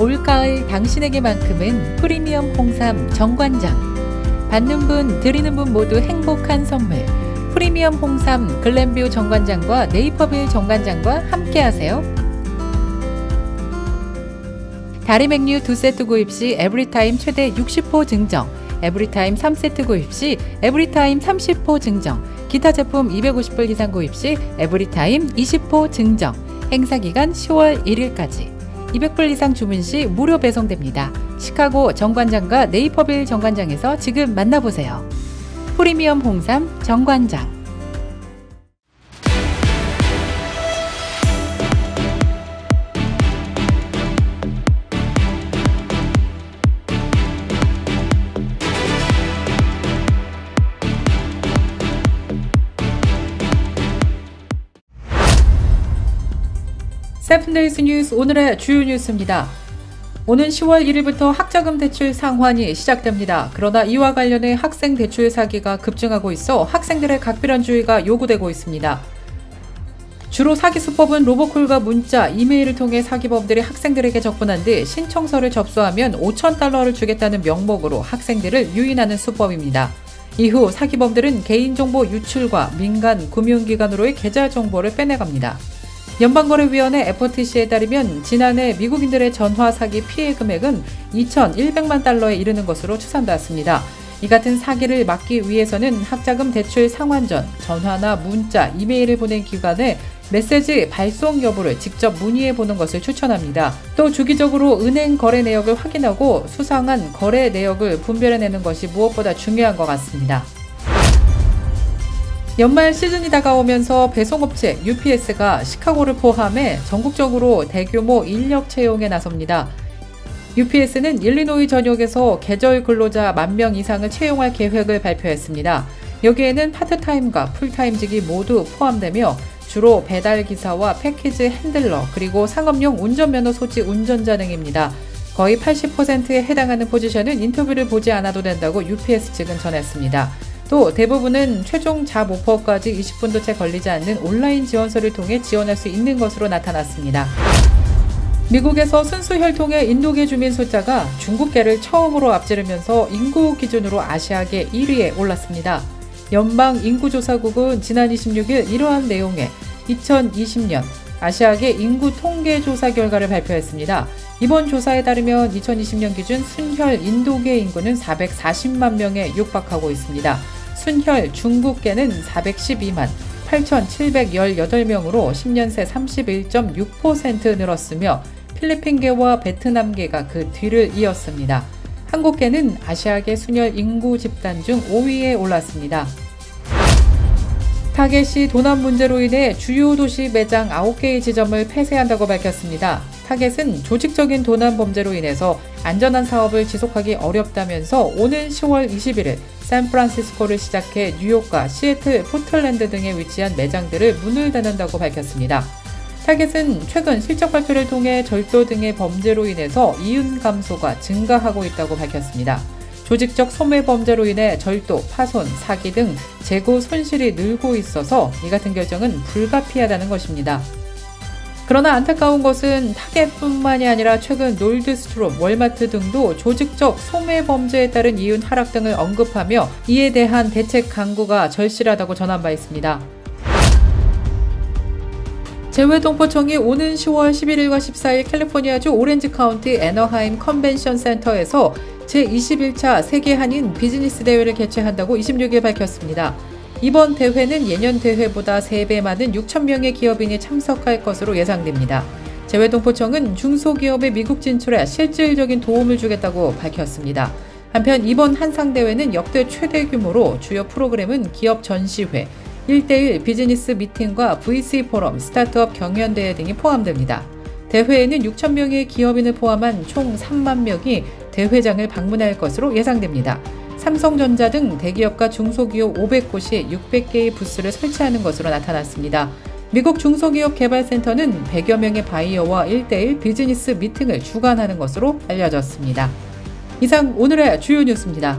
올가을 당신에게만큼은 프리미엄 홍삼 정관장. 받는 분, 드리는 분 모두 행복한 선물. 프리미엄 홍삼 글램뷰 정관장과 네이퍼빌 정관장과 함께하세요. 다리맥류 2세트 구입 시 에브리타임 최대 60% 증정, 에브리타임 3세트 구입 시 에브리타임 30% 증정, 기타 제품 250불 이상 구입 시 에브리타임 20% 증정, 행사기간 10월 1일까지, 200불 이상 주문 시 무료 배송됩니다. 시카고 정관장과 네이퍼빌 정관장에서 지금 만나보세요. 프리미엄 홍삼 정관장. 세븐데이즈 뉴스 오늘의 주요 뉴스입니다. 오는 10월 1일부터 학자금 대출 상환이 시작됩니다. 그러나 이와 관련해 학생 대출 사기가 급증하고 있어 학생들의 각별한 주의가 요구되고 있습니다. 주로 사기 수법은 로보콜과 문자, 이메일을 통해 사기범들이 학생들에게 접근한 뒤 신청서를 접수하면 5,000달러를 주겠다는 명목으로 학생들을 유인하는 수법입니다. 이후 사기범들은 개인정보 유출과 민간 금융기관으로의 계좌 정보를 빼내갑니다. 연방거래위원회 FTC에 따르면 지난해 미국인들의 전화 사기 피해 금액은 2,100만 달러에 이르는 것으로 추산되었습니다. 이 같은 사기를 막기 위해서는 학자금 대출 상환 전 전화나 문자, 이메일을 보낸 기관에 메시지 발송 여부를 직접 문의해 보는 것을 추천합니다. 또 주기적으로 은행 거래 내역을 확인하고 수상한 거래 내역을 분별해내는 것이 무엇보다 중요한 것 같습니다. 연말 시즌이 다가오면서 배송업체 UPS가 시카고를 포함해 전국적으로 대규모 인력 채용에 나섭니다. UPS는 일리노이 전역에서 계절 근로자 10,000명 이상을 채용할 계획을 발표했습니다. 여기에는 파트타임과 풀타임직이 모두 포함되며 주로 배달기사와 패키지 핸들러 그리고 상업용 운전면허 소지 운전자 등입니다. 거의 80%에 해당하는 포지션은 인터뷰를 보지 않아도 된다고 UPS 측은 전했습니다. 또 대부분은 최종 잡 오퍼까지 20분도 채 걸리지 않는 온라인 지원서를 통해 지원할 수 있는 것으로 나타났습니다. 미국에서 순수 혈통의 인도계 주민 숫자가 중국계를 처음으로 앞지르면서 인구 기준으로 아시아계 1위에 올랐습니다. 연방인구조사국은 지난 26일 이러한 내용의 2020년 아시아계 인구 통계 조사 결과를 발표했습니다. 이번 조사에 따르면 2020년 기준 순혈 인도계 인구는 440만 명에 육박하고 있습니다. 순혈 중국계는 412만 8,718명으로 10년 새 31.6% 늘었으며 필리핀계와 베트남계가 그 뒤를 이었습니다. 한국계는 아시아계 순혈 인구 집단 중 5위에 올랐습니다. 타겟이 도난 문제로 인해 주요 도시 매장 9개의 지점을 폐쇄한다고 밝혔습니다. 타겟은 조직적인 도난 범죄로 인해서 안전한 사업을 지속하기 어렵다면서 오는 10월 21일 샌프란시스코를 시작해 뉴욕과 시애틀, 포틀랜드 등에 위치한 매장들을 문을 닫는다고 밝혔습니다. 타겟은 최근 실적 발표를 통해 절도 등의 범죄로 인해서 이윤 감소가 증가하고 있다고 밝혔습니다. 조직적 소매 범죄로 인해 절도, 파손, 사기 등 재고 손실이 늘고 있어서 이 같은 결정은 불가피하다는 것입니다. 그러나 안타까운 것은 타겟뿐만이 아니라 최근 놀드스트롬, 월마트 등도 조직적 소매 범죄에 따른 이윤 하락 등을 언급하며 이에 대한 대책 강구가 절실하다고 전한 바 있습니다. 재외동포청이 오는 10월 11일과 14일 캘리포니아주 오렌지 카운티 애너하임 컨벤션 센터에서 제21차 세계 한인 비즈니스 대회를 개최한다고 26일 밝혔습니다. 이번 대회는 예년 대회보다 3배 많은 6,000명의 기업인이 참석할 것으로 예상됩니다. 재외동포청은 중소기업의 미국 진출에 실질적인 도움을 주겠다고 밝혔습니다. 한편 이번 한상대회는 역대 최대 규모로 주요 프로그램은 기업 전시회, 1대1 비즈니스 미팅과 VC 포럼, 스타트업 경연대회 등이 포함됩니다. 대회에는 6,000명의 기업인을 포함한 총 3만 명이 대회장을 방문할 것으로 예상됩니다. 삼성전자 등 대기업과 중소기업 500곳이 600개의 부스를 설치하는 것으로 나타났습니다. 미국 중소기업 개발센터는 100여 명의 바이어와 1대1 비즈니스 미팅을 주관하는 것으로 알려졌습니다. 이상 오늘의 주요 뉴스입니다.